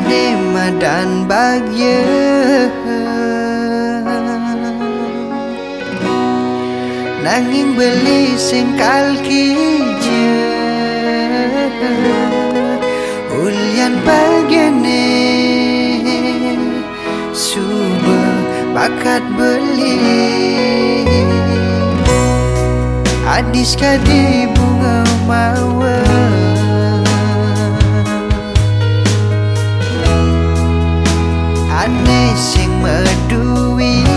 ane madan bagye nanging beli singkal kije ulyan bagiane suba bakat beli adis kadi bunga mawar ane sing medui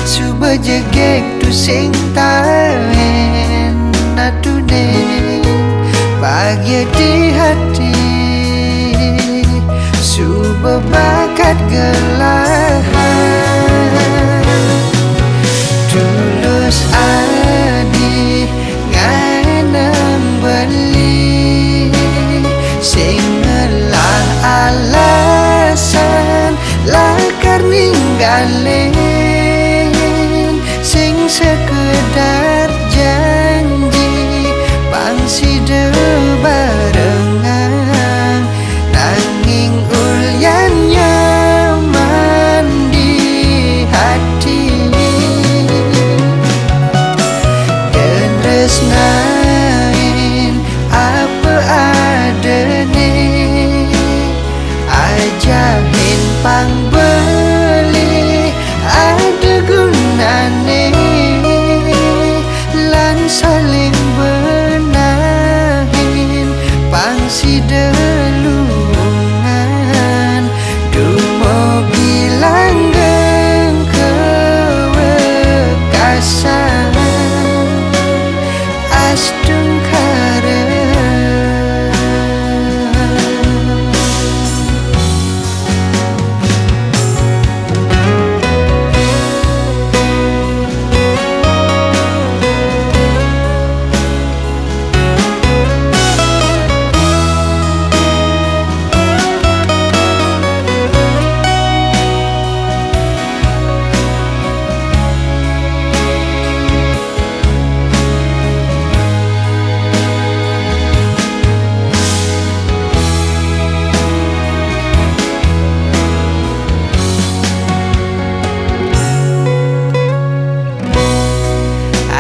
suba jegek tu sing taen natunen bahagia di hati suba bakat gelahan tulus adi nganang beli singelah alasan lakar ninggalin sing sekedar janji pangsi barengan nanging ulyan nyaman di hati dan resnain apa adane ajahin pang beli ada gunane lan saling benahin pangsi delungan dumogi langgeng kewekasan astung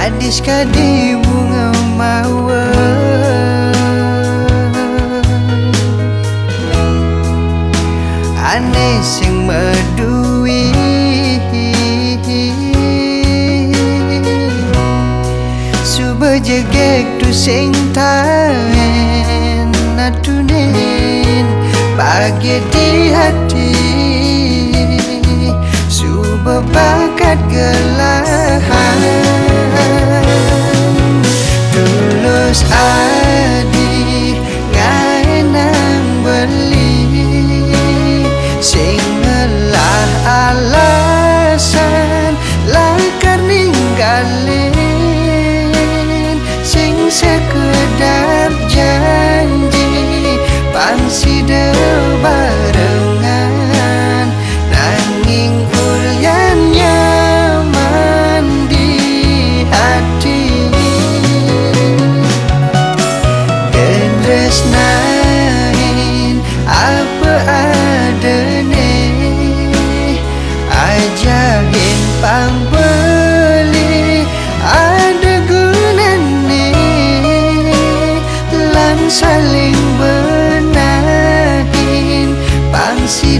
adis kadi bunga mawar ane sing medui suba jegek tu sing taen natunen bahagia di hati suba bakat gelahan tulus adi nganang beli singelah alasan lakar ninggalin sing sekedar janji pangsi barengan nanging ulyan nyaman di hati dan resnain apa adane ajahin pang beli ada gunane lan saling benahin pangsi